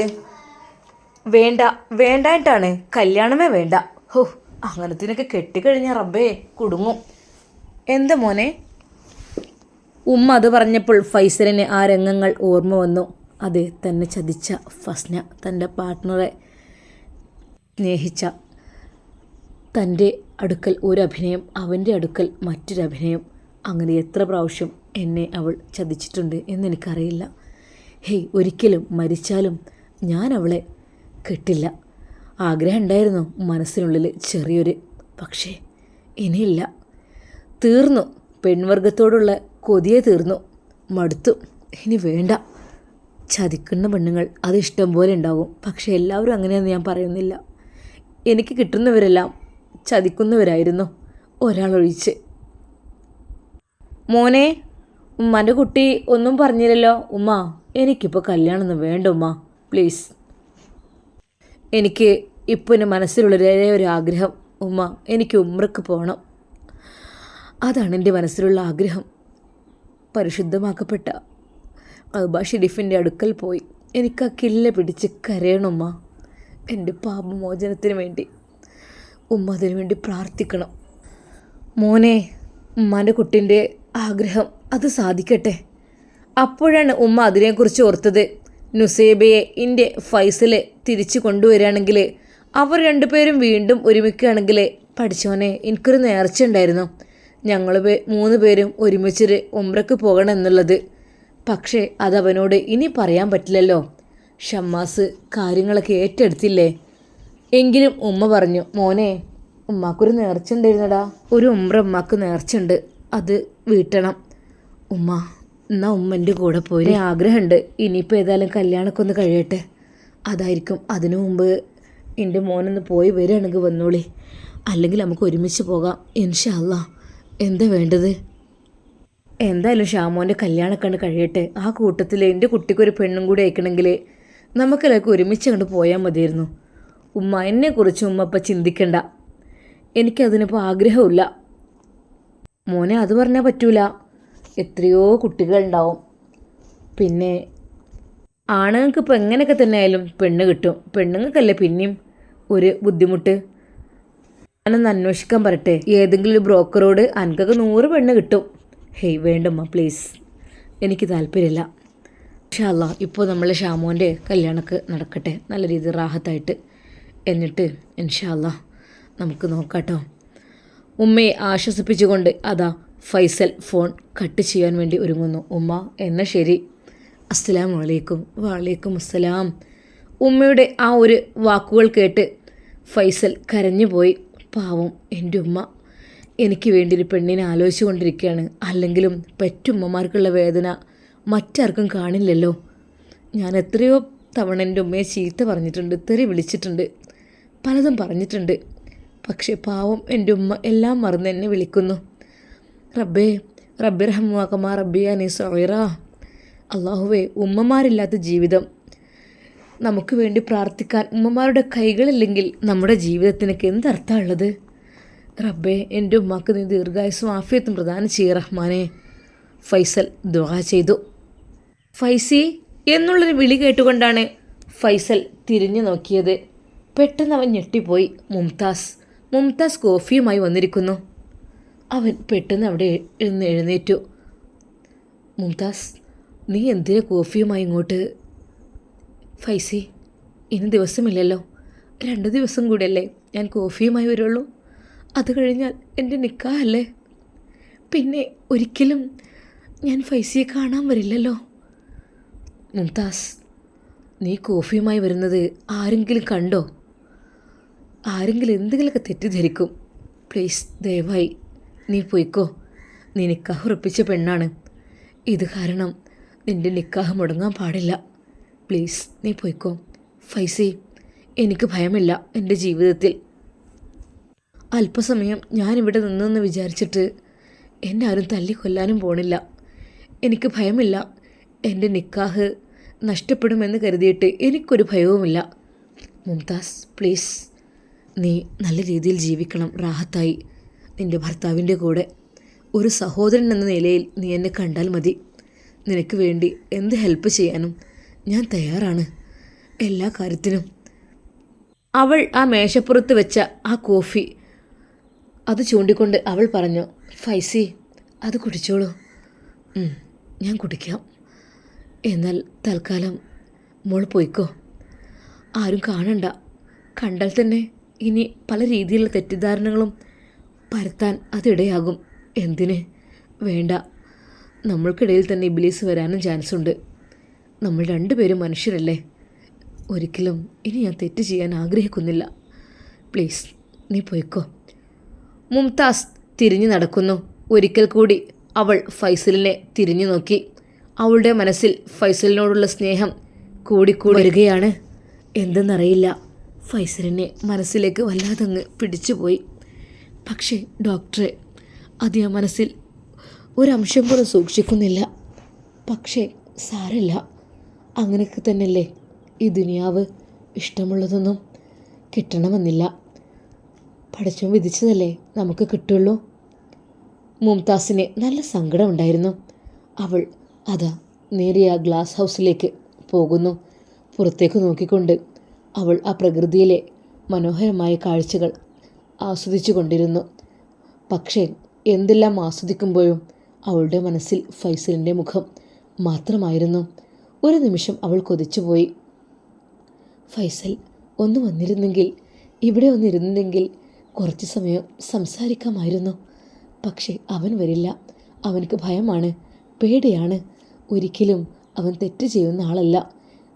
Speaker 1: വേണ്ട, വേണ്ടായിട്ടാണ്, കല്യാണമേ വേണ്ട. ഹോ, അങ്ങനത്തിനൊക്കെ കെട്ടിക്കഴിഞ്ഞാൽ റബ്ബേ കുടുങ്ങും. എന്താ മോനെ? ഉമ്മ അത് പറഞ്ഞപ്പോൾ ഫൈസലിന് ആ രംഗങ്ങൾ ഓർമ്മ വന്നു. അത് തന്നെ ചതിച്ച ഫസ്ന, തൻ്റെ പാർട്ട്ണറെ സ്നേഹിച്ച, തൻ്റെ അടുക്കൽ ഒരു അഭിനയം, അവൻ്റെ അടുക്കൽ മറ്റൊരഭിനയം, അങ്ങനെ എത്ര പ്രാവശ്യം എന്നെ അവൾ ചതിച്ചിട്ടുണ്ട് എന്നെനിക്കറിയില്ല. ഹേയ്, ഒരിക്കലും മരിച്ചാലും ഞാൻ അവളെ കെട്ടില്ല. ആഗ്രഹം ഉണ്ടായിരുന്നു മനസ്സിനുള്ളിൽ ചെറിയൊരു, പക്ഷേ ഇനിയില്ല. തീർന്നു, പെൺവർഗത്തോടുള്ള കൊതിയെ തീർന്നു, മടുത്തു, ഇനി വേണ്ട. ചതിക്കുന്ന പെണ്ണുങ്ങൾ അത് ഇഷ്ടം പോലെ ഉണ്ടാവും, പക്ഷേ എല്ലാവരും അങ്ങനെയെന്ന് ഞാൻ പറയുന്നില്ല. എനിക്ക് കിട്ടുന്നവരെല്ലാം ചതിക്കുന്നവരായിരുന്നു, ഒരാളൊഴിച്ച്. മോനെ, ഉമ്മാൻ്റെ കുട്ടി ഒന്നും പറഞ്ഞില്ലല്ലോ. ഉമ്മ, എനിക്കിപ്പോൾ കല്യാണമൊന്നും വേണ്ട ഉമ്മ, പ്ലീസ്. എനിക്ക് ഇപ്പോൾ എൻ്റെ മനസ്സിലുള്ളൊരേ ഒരു ആഗ്രഹം ഉമ്മ, എനിക്ക് ഉംറക്ക് പോകണം. അതാണ് എൻ്റെ മനസ്സിലുള്ള ആഗ്രഹം. പരിശുദ്ധമാക്കപ്പെട്ട കഅബ ഷരീഫിൻ്റെ അടുക്കൽ പോയി എനിക്ക് ആ കില്ല പിടിച്ച് കരയണുമ്മ. എൻ്റെ പാപമോചനത്തിന് വേണ്ടി ഉമ്മ അതിനു വേണ്ടി പ്രാർത്ഥിക്കണം. മോനെ, ഉമ്മാൻ്റെ കുട്ടീൻ്റെ ആഗ്രഹം അത് സാധിക്കട്ടെ. അപ്പോഴാണ് ഉമ്മ അതിനെക്കുറിച്ച് ഓർത്തത്. നുസൈബയെ എൻ്റെ ഫൈസല് തിരിച്ചു കൊണ്ടുവരികയാണെങ്കിൽ, അവർ രണ്ടുപേരും വീണ്ടും ഒരുമിക്കുകയാണെങ്കിൽ, പഠിച്ചോനെ, എനിക്കൊരു നേർച്ച ഉണ്ടായിരുന്നു, ഞങ്ങൾ 3 പേരും ഒരുമിച്ചൊരു ഉംറക്ക് പോകണം എന്നുള്ളത്. പക്ഷേ അതവനോട് ഇനി പറയാൻ പറ്റില്ലല്ലോ. ഷമ്മാസ് കാര്യങ്ങളൊക്കെ ഏറ്റെടുത്തില്ലേ. എങ്കിലും ഉമ്മ പറഞ്ഞു, മോനെ, ഉമ്മാക്കൊരു നേർച്ച ഉണ്ടായിരുന്നടാ, ഒരു ഉംറ ഉമ്മാക്ക് നേർച്ചുണ്ട്, അത് വീട്ടണം. ഉമ്മ, എന്നാൽ ഉമ്മൻ്റെ കൂടെ പോയി. ആഗ്രഹമുണ്ട്, ഇനിയിപ്പോൾ ഏതായാലും കല്യാണമൊക്കെ ഒന്ന് കഴിയട്ടെ, അതായിരിക്കും. അതിനു മുമ്പ് എൻ്റെ മോനൊന്ന് പോയി വരികയാണെങ്കിൽ വന്നോളി, അല്ലെങ്കിൽ നമുക്ക് ഒരുമിച്ച് പോകാം ഇൻഷാ അല്ലാ. എന്താ വേണ്ടത്? എന്തായാലും ഷാമോൻ്റെ കല്യാണമൊക്കെ കണ്ട് കഴിയട്ടെ. ആ കൂട്ടത്തിൽ എൻ്റെ കുട്ടിക്കൊരു പെണ്ണും കൂടി അയക്കണമെങ്കിൽ നമുക്കെല്ലാവർക്കും ഒരുമിച്ച് കണ്ട് പോയാൽ മതിയായിരുന്നു. ഉമ്മ, എന്നെക്കുറിച്ച് ഉമ്മ ഇപ്പം ചിന്തിക്കണ്ട, എനിക്കതിനിപ്പോൾ ആഗ്രഹമില്ല. മോനെ, അത് പറഞ്ഞാൽ പറ്റൂല. എത്രയോ കുട്ടികളുണ്ടാവും. പിന്നെ ആണുങ്ങൾക്ക് ഇപ്പോൾ എങ്ങനെയൊക്കെ തന്നെ ആയാലും പെണ്ണ് കിട്ടും. പെണ്ണുങ്ങൾക്കല്ലേ പിന്നെയും ഒരു ബുദ്ധിമുട്ട്. ഞാനൊന്ന് അന്വേഷിക്കാൻ പറയട്ടെ, ഏതെങ്കിലും ഒരു ബ്രോക്കറോട്. അനക്കൊക്കെ 100 പെണ്ണ് കിട്ടും. ഹേയ് വേണ്ടമ്മ, പ്ലീസ്, എനിക്ക് താല്പര്യമില്ല. ഇൻഷാ അല്ലാ, ഇപ്പോൾ നമ്മൾ ഷാമോൻ്റെ കല്യാണമൊക്കെ നടക്കട്ടെ നല്ല രീതിയിൽ റാഹത്തായിട്ട്. എന്നിട്ട് ഇൻഷാ അല്ലാ നമുക്ക് നോക്കാട്ടോ. ഉമ്മയെ ആശ്വസിപ്പിച്ചുകൊണ്ട് അതാ ഫൈസൽ ഫോൺ കട്ട് ചെയ്യാൻ വേണ്ടി ഒരുങ്ങുന്നു. ഉമ്മ, എന്നാൽ ശരി, അസ്സലാമു അലൈക്കും. വഅലൈക്കും അസ്സലാം. ഉമ്മയുടെ ആ ഒരു വാക്കുകൾ കേട്ട് ഫൈസൽ കരഞ്ഞു പോയി. പാവം എൻ്റെ ഉമ്മ എനിക്ക് വേണ്ടി ഒരു പെണ്ണിനെ ആലോചിച്ചു കൊണ്ടിരിക്കുകയാണ്. അല്ലെങ്കിലും പെറ്റുമ്മമാർക്കുള്ള വേദന മറ്റാർക്കും കാണില്ലല്ലോ. ഞാൻ എത്രയോ തവണ എൻ്റെ ഉമ്മയെ ചീത്ത പറഞ്ഞിട്ടുണ്ട്, തെറി വിളിച്ചിട്ടുണ്ട്, പലതും പറഞ്ഞിട്ടുണ്ട്. പക്ഷേ പാവം എൻ്റെ ഉമ്മ എല്ലാം മറന്ന് എന്നെ വിളിക്കുന്നു. റബ്ബി റഹ്മുവാക്കമാ റബ്ബിയാനി സഗീറ. അള്ളാഹുവേ, ഉമ്മമാരില്ലാത്ത ജീവിതം, നമുക്ക് വേണ്ടി പ്രാർത്ഥിക്കാൻ ഉമ്മമാരുടെ കൈകളില്ലെങ്കിൽ നമ്മുടെ ജീവിതത്തിനൊക്കെ എന്തർത്ഥമുള്ളത്? റബ്ബേ, എൻ്റെ ഉമ്മാക്ക് നീ ദീർഘായുസ്സും ആഫിയത്തും പ്രദാനം ചെയ്യ റഹ്മാനെ. ഫൈസൽ ദുആ ചെയ്തു. ഫൈസി എന്നുള്ളൊരു വിളി കേട്ടുകൊണ്ടാണ് ഫൈസൽ തിരിഞ്ഞു നോക്കിയത്. പെട്ടെന്ന് അവൻ ഞെട്ടിപ്പോയി. മുംതാസ് കോഫിയുമായി വന്നിരിക്കുന്നു. അവൻ പെട്ടെന്ന് അവിടെ എഴുന്നേറ്റു. മുംതാസ്, നീ എന്തിനാ കോഫിയുമായി ഇങ്ങോട്ട്? ഫൈസി, ഇനി ദിവസമില്ലല്ലോ, 2 ദിവസം കൂടെയല്ലേ ഞാൻ കോഫിയുമായി വരുള്ളൂ. അത് കഴിഞ്ഞാൽ എൻ്റെ നിക്കാഹല്ലേ. പിന്നെ ഒരിക്കലും ഞാൻ ഫൈസിയെ കാണാൻ വരില്ലല്ലോ. മുംതാസ്, നീ കോഫിയുമായി വരുന്നത് ആരെങ്കിലും കണ്ടോ? ആരെങ്കിലും എന്തെങ്കിലുമൊക്കെ തെറ്റിദ്ധരിക്കും. പ്ലീസ് ദയവായി നീ പോയിക്കോ. നീ നിക്കാഹ് ഉറപ്പിച്ച പെണ്ണാണ്. ഇത് കാരണം നിൻ്റെ നിക്കാഹ് മുടങ്ങാൻ പാടില്ല. പ്ലീസ് നീ പോയിക്കോ. ഫൈസി, എനിക്ക് ഭയമില്ല. എൻ്റെ ജീവിതത്തിൽ അല്പസമയം ഞാനിവിടെ നിന്നെന്ന് വിചാരിച്ചിട്ട് എന്നെ ആരും തല്ലിക്കൊല്ലാനും പോണില്ല. എനിക്ക് ഭയമില്ല. എൻ്റെ നിക്കാഹ് നഷ്ടപ്പെടുമെന്ന് കരുതിയിട്ട് എനിക്കൊരു ഭയവുമില്ല. മുംതാസ്, പ്ലീസ് നീ നല്ല രീതിയിൽ ജീവിക്കണം, റാഹത്തായി നിൻ്റെ ഭർത്താവിൻ്റെ കൂടെ. ഒരു സഹോദരൻ എന്ന നിലയിൽ നീ എന്നെ കണ്ടാൽ മതി. നിനക്ക് വേണ്ടി എന്ത് ഹെൽപ്പ് ചെയ്യാനും ഞാൻ തയ്യാറാണ്, എല്ലാ കാര്യത്തിനും. അവൾ ആ മേശപ്പുറത്ത് വെച്ച ആ കോഫി അത് ചൂണ്ടിക്കൊണ്ട് അവൾ പറഞ്ഞു, ഫൈസി അത് കുടിച്ചോളൂ. ഞാൻ കുടിക്കാം. എന്നാൽ തൽക്കാലം മോൾ പോയിക്കോ. ആരും കാണണ്ട. കണ്ടാൽ തന്നെ ഇനി പല രീതിയിലുള്ള തെറ്റിദ്ധാരണകളും പരത്താൻ അതിടയാകും. എന്തിന്? വേണ്ട. നമ്മൾക്കിടയിൽ തന്നെ ഇബ്ലീസ് വരാനും ചാൻസ് ഉണ്ട്. നമ്മൾ രണ്ടുപേരും മനുഷ്യരല്ലേ. ഒരിക്കലും ഇനി ഞാൻ തെറ്റ് ചെയ്യാൻ ആഗ്രഹിക്കുന്നില്ല. പ്ലീസ് നീ പോയിക്കോ. മുംതാസ് തിരിഞ്ഞു നടക്കുന്നു. ഒരിക്കൽ കൂടി അവൾ ഫൈസലിനെ തിരിഞ്ഞു നോക്കി. അവളുടെ മനസ്സിൽ ഫൈസലിനോടുള്ള സ്നേഹം കൂടിക്കൂടി വരികയാണ്. എന്തെന്നറിയില്ല, ഫൈസലിനെ മനസ്സിലേക്ക് വല്ലാതങ്ങ് പിടിച്ചുപോയി. പക്ഷേ ഡോക്ടറെ അത് ഞാൻ മനസ്സിൽ ഒരംശം പോലും സൂക്ഷിക്കുന്നില്ല. പക്ഷേ സാരമില്ല, അങ്ങനെയൊക്കെ തന്നെയല്ലേ ഈ ദുനിയാവ്. ഇഷ്ടമുള്ളതൊന്നും കിട്ടണമെന്നില്ല. പടച്ചോൻ വിധിച്ചതല്ലേ നമുക്ക് കിട്ടുള്ളൂ. മുംതാസിന് നല്ല സങ്കടമുണ്ടായിരുന്നു. അവൾ അതാ നേരിയ ഗ്ലാസ് ഹൗസിലേക്ക് പോകുന്നു. പുറത്തേക്ക് നോക്കിക്കൊണ്ട് അവൾ ആ പ്രകൃതിയിലെ മനോഹരമായ കാഴ്ചകൾ ആസ്വദിച്ചു കൊണ്ടിരുന്നു. പക്ഷേ എന്തെല്ലാം ആസ്വദിക്കുമ്പോഴും അവളുടെ മനസ്സിൽ ഫൈസലിൻ്റെ മുഖം മാത്രമായിരുന്നു. ഒരു നിമിഷം അവൾ കൊതിച്ചുപോയി. ഫൈസൽ ഒന്ന് വന്നിരുന്നെങ്കിൽ, ഇവിടെ ഒന്നിരുന്നെങ്കിൽ കുറച്ച് സമയം സംസാരിക്കാമായിരുന്നു. പക്ഷേ അവൻ വരില്ല. അവനക്ക് ഭയമാണ്, പേടിയാണ്. ഒരിക്കലും അവൻ തെറ്റ് ചെയ്യുന്ന ആളല്ല.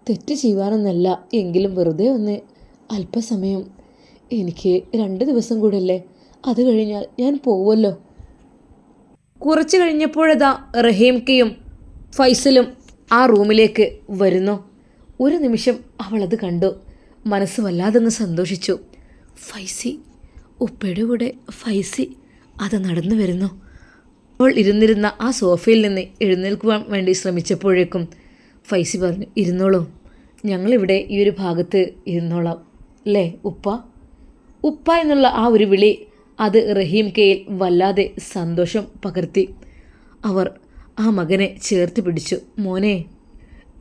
Speaker 1: തെറ്റ് ചെയ്യുവാനെന്നല്ല, എങ്കിലും വെറുതെ ഒന്ന് അല്പസമയം. എനിക്ക് 2 ദിവസം കൂടെയല്ലേ, അത് കഴിഞ്ഞാൽ ഞാൻ പോവുമല്ലോ. കുറച്ച് കഴിഞ്ഞപ്പോഴതാ റഹീംക്കയും ഫൈസലും ആ റൂമിലേക്ക് വരുന്നു. ഒരു നിമിഷം അവളത് കണ്ടു. മനസ്സ് വല്ലാതെന്ന് സന്തോഷിച്ചു. ഫൈസി, ഉപ്പയുടെ കൂടെ ഫൈസി അത് നടന്നു വരുന്നു. അവൾ ഇരുന്നിരുന്ന ആ സോഫയിൽ നിന്ന് എഴുന്നേൽക്കുവാൻ വേണ്ടി ശ്രമിച്ചപ്പോഴേക്കും ഫൈസി പറഞ്ഞു, ഇരുന്നോളൂ, ഞങ്ങളിവിടെ ഈ ഒരു ഭാഗത്ത് ഇരുന്നോളാം അല്ലേ ഉപ്പ. ഉപ്പ എന്നുള്ള ആ ഒരു വിളി അത് റഹീംക്കയിൽ വല്ലാതെ സന്തോഷം പകർത്തി. അവർ ആ മകനെ ചേർത്ത് പിടിച്ചു. മോനെ,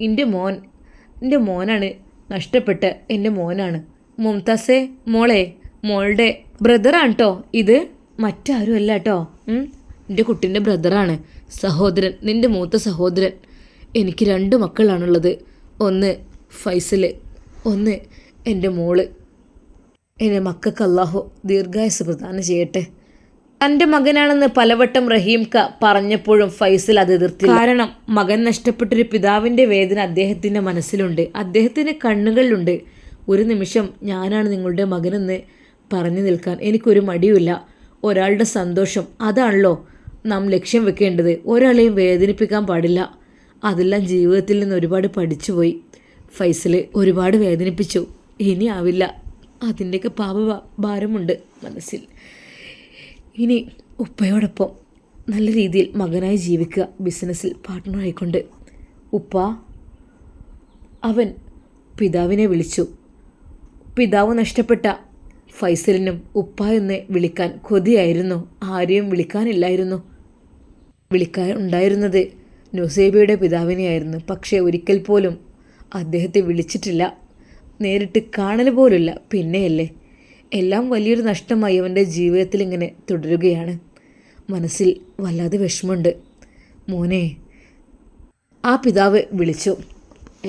Speaker 1: എൻ്റെ മോനാണ്, നഷ്ടപ്പെട്ട എൻ്റെ മോനാണ്. മുംതാസേ മോളെ, മോളുടെ ബ്രദറാണ് കേട്ടോ ഇത്, മറ്റാരും അല്ല കേട്ടോ. എൻ്റെ കുട്ടീൻ്റെ ബ്രദറാണ്, സഹോദരൻ, നിൻ്റെ മൂത്ത സഹോദരൻ. എനിക്ക് 2 മക്കളാണുള്ളത്. ഒന്ന് ഫൈസൽ, ഒന്ന് എൻ്റെ മോള്. എൻ്റെ മക്കൾക്ക് അല്ലാഹു ദീർഘായുസ്സ് പ്രദാനം ചെയ്യട്ടെ. തൻ്റെ മകനാണെന്ന് പലവട്ടം റഹീംക്ക പറഞ്ഞപ്പോഴും ഫൈസൽ അത് എതിർത്തില്ല. കാരണം മകൻ നഷ്ടപ്പെട്ടൊരു പിതാവിൻ്റെ വേദന അദ്ദേഹത്തിൻ്റെ മനസ്സിലുണ്ട്, അദ്ദേഹത്തിൻ്റെ കണ്ണുകളിലുണ്ട്. ഒരു നിമിഷം ഞാനാണ് നിങ്ങളുടെ മകനെന്ന് പറഞ്ഞു നിൽക്കാൻ എനിക്കൊരു മടിയുമില്ല. ഒരാളുടെ സന്തോഷം അതാണല്ലോ നാം ലക്ഷ്യം വെക്കേണ്ടത്. ഒരാളെയും വേദനിപ്പിക്കാൻ പാടില്ല. അതെല്ലാം ജീവിതത്തിൽ നിന്ന് ഒരുപാട് പഠിച്ചുപോയി. ഫൈസൽ ഒരുപാട് വേദനിപ്പിച്ചു. ഇനി ആവില്ല. അതിൻ്റെയൊക്കെ ഭാരമുണ്ട് മനസ്സിൽ. ഇനി ഉപ്പയോടൊപ്പം നല്ല രീതിയിൽ മകനായി ജീവിക്കുക, ബിസിനസ്സിൽ പാർട്ട്ണറായിക്കൊണ്ട്. ഉപ്പ, അവൻ പിതാവിനെ വിളിച്ചു. പിതാവ് നഷ്ടപ്പെട്ട ഫൈസലിനും ഉപ്പ എന്ന് വിളിക്കാൻ കൊതിയായിരുന്നു. ആരെയും വിളിക്കാനില്ലായിരുന്നു. വിളിക്കാൻ ഉണ്ടായിരുന്നത് നുസൈബയുടെ പിതാവിനെയായിരുന്നു. പക്ഷേ ഒരിക്കൽ പോലും അദ്ദേഹത്തെ വിളിച്ചിട്ടില്ല, നേരിട്ട് കാണൽ പോലുമില്ല. പിന്നെയല്ലേ എല്ലാം വലിയൊരു നഷ്ടമായി അവൻ്റെ ജീവിതത്തിൽ ഇങ്ങനെ തുടരുകയാണ്. മനസ്സിൽ വല്ലാതെ വിഷമമുണ്ട്. മോനെ, ആ പിതാവ് വിളിച്ചു.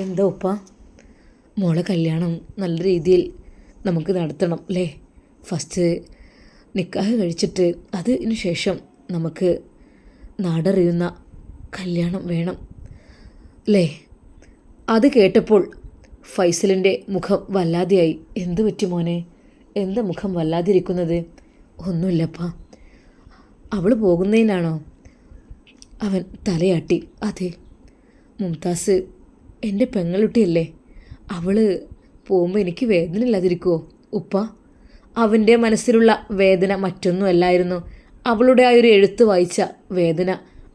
Speaker 1: എന്താ ഉപ്പ? മോളെ കല്യാണം നല്ല രീതിയിൽ നമുക്ക് നടത്തണം അല്ലേ. ഫസ്റ്റ് നിക്കാഹ് കഴിച്ചിട്ട് അതിന് ശേഷം നമുക്ക് നാടറിയുന്ന കല്യാണം വേണം അല്ലേ. അത് കേട്ടപ്പോൾ ഫൈസലിൻ്റെ മുഖം വല്ലാതെയായി. എന്തു പറ്റി മോനെ? എന്താ മുഖം വല്ലാതിരിക്കുന്നത്? ഒന്നുമില്ലപ്പാ. അവൾ പോകുന്നതിനാണോ? അവൻ തലയാട്ടി. അതെ മുംതാസ് എൻ്റെ പെങ്ങളുട്ടിയല്ലേ, അവൾ പോകുമ്പോൾ എനിക്ക് വേദന ഇല്ലാതിരിക്കുമോ ഉപ്പ? അവൻ്റെ മനസ്സിലുള്ള വേദന മറ്റൊന്നുമല്ലായിരുന്നു. അവളുടെ ആ ഒരു എഴുത്ത് വായിച്ച വേദന,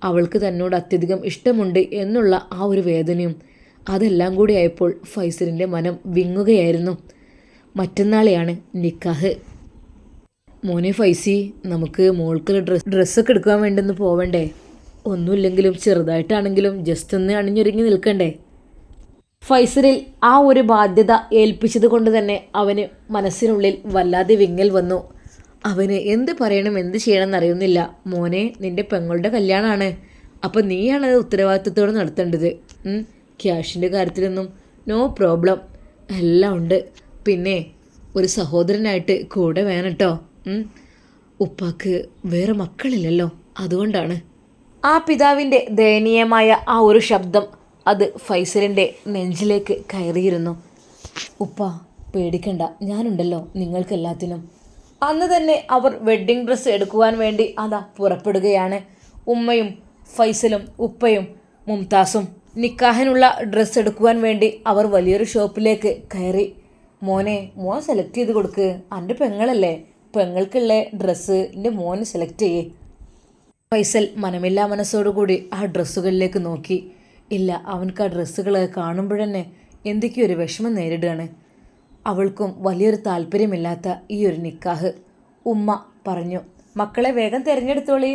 Speaker 1: അവൾക്ക് തന്നോട് അത്യധികം ഇഷ്ടമുണ്ട് എന്നുള്ള ആ ഒരു വേദനയും, അതെല്ലാം കൂടി ആയപ്പോൾ ഫൈസലിൻ്റെ മനം വിങ്ങുകയായിരുന്നു. മറ്റന്നാളെയാണ് നിക്കാഹ്. മോനെ ഫൈസി, നമുക്ക് മോൾക്ക് ഡ്രസ്സൊക്കെ എടുക്കാൻ വേണ്ടെന്ന് പോവണ്ടേ? ഒന്നുമില്ലെങ്കിലും ചെറുതായിട്ടാണെങ്കിലും ജസ്റ്റ് ഒന്ന് അണിഞ്ഞൊരുങ്ങി നിൽക്കണ്ടേ? ഫൈസലിൽ ആ ഒരു ബാധ്യത ഏൽപ്പിച്ചത് കൊണ്ട് തന്നെ അവന് മനസ്സിനുള്ളിൽ വല്ലാതെ വിങ്ങൽ വന്നു. അവന് എന്ത് പറയണം എന്ത് ചെയ്യണം എന്നറിയുന്നില്ല. മോനെ, നിൻ്റെ പെങ്ങളുടെ കല്യാണമാണ്, അപ്പം നീയാണത് ഉത്തരവാദിത്വത്തോടെ നടത്തേണ്ടത്. ക്യാഷിൻ്റെ കാര്യത്തിലൊന്നും നോ പ്രോബ്ലം, എല്ലാം ഉണ്ട്. പിന്നെ ഒരു സഹോദരനായിട്ട് കൂടെ വേണം കേട്ടോ. ഉപ്പാക്ക് വേറെ മക്കളില്ലല്ലോ, അതുകൊണ്ടാണ്. ആ പിതാവിൻ്റെ ദയനീയമായ ആ ഒരു ശബ്ദം അത് ഫൈസലിൻ്റെ നെഞ്ചിലേക്ക് കയറിയിരുന്നു. ഉപ്പ പേടിക്കണ്ട, ഞാനുണ്ടല്ലോ നിങ്ങൾക്കെല്ലാത്തിനും. അന്ന് തന്നെ അവർ വെഡ്ഡിംഗ് ഡ്രസ്സ് എടുക്കുവാൻ വേണ്ടി അതാ പുറപ്പെടുകയാണ്. ഉമ്മയും ഫൈസലും ഉപ്പയും മുംതാസും നിക്കാഹിനുള്ള ഡ്രസ്സ് എടുക്കുവാൻ വേണ്ടി അവർ വലിയൊരു ഷോപ്പിലേക്ക് കയറി. മോൻ സെലക്ട് ചെയ്ത് കൊടുക്ക്, എൻ്റെ പെങ്ങളല്ലേ, പെങ്ങൾക്കുള്ള ഡ്രസ്സ് എൻ്റെ മോന് സെലക്ട് ചെയ്യേ. ഫൈസൽ മനമില്ലാ മനസ്സോടുകൂടി ആ ഡ്രസ്സുകളിലേക്ക് നോക്കി. ഇല്ല, അവൻക്ക് ആ ഡ്രസ്സുകളൊക്കെ കാണുമ്പോഴന്നെ എന്തൊക്കെയോ ഒരു വിഷമം നേരിടുകയാണ്. അവൾക്കും വലിയൊരു താല്പര്യമില്ലാത്ത ഈ ഒരു നിക്കാഹ്. ഉമ്മ പറഞ്ഞു, മക്കളെ വേഗം തിരഞ്ഞെടുത്തോളി.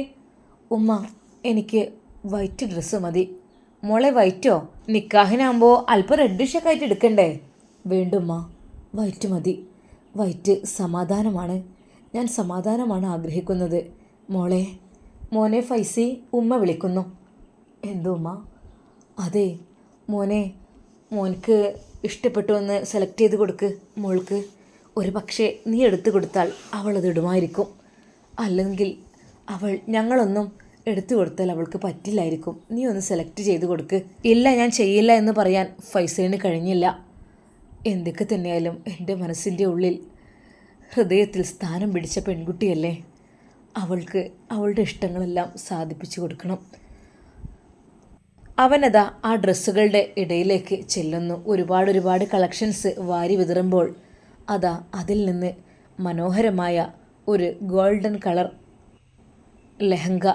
Speaker 1: ഉമ്മ, എനിക്ക് വൈറ്റ് ഡ്രസ്സ് മതി. മോളെ വൈറ്റോ? നിക്കാഹിനാകുമ്പോൾ അല്പം റെഡിഷൊക്കെ ആയിട്ട് എടുക്കണ്ടേ? വേണ്ടുമ്മ, വൈറ്റ് മതി. വൈറ്റ് സമാധാനമാണ്, ഞാൻ സമാധാനമാണ് ആഗ്രഹിക്കുന്നത്. മോനെ ഫൈസി, ഉമ്മ വിളിക്കുന്നു. എന്തോ ഉമ്മ? അതെ മോൻക്ക് ഇഷ്ടപ്പെട്ടു എന്ന് സെലക്ട് ചെയ്ത് കൊടുക്ക് മോൾക്ക്. ഒരു പക്ഷേ നീ എടുത്തു കൊടുത്താൽ അവളത് ഇടുമായിരിക്കും, അല്ലെങ്കിൽ ഞങ്ങളൊന്നും എടുത്തു കൊടുത്താൽ അവൾക്ക് പറ്റില്ലായിരിക്കും. നീ ഒന്ന് സെലക്ട് ചെയ്ത് കൊടുക്ക്. ഇല്ല, ഞാൻ ചെയ്യില്ല എന്ന് പറയാൻ ഫൈസലിന് കഴിഞ്ഞില്ല. എന്തൊക്കെ തന്നെയായാലും എൻ്റെ മനസ്സിൻ്റെ ഉള്ളിൽ ഹൃദയത്തിൽ സ്ഥാനം പിടിച്ച പെൺകുട്ടിയല്ലേ, അവൾക്ക് അവളുടെ ഇഷ്ടങ്ങളെല്ലാം സാധിപ്പിച്ചു കൊടുക്കണം. അവനതാ ആ ഡ്രസ്സുകളുടെ ഇടയിലേക്ക് ചെല്ലുന്നു. ഒരുപാട് കളക്ഷൻസ് വാരി വിതറുമ്പോൾ അതാ അതിൽ നിന്ന് മനോഹരമായ ഒരു ഗോൾഡൻ കളർ ലെഹങ്ക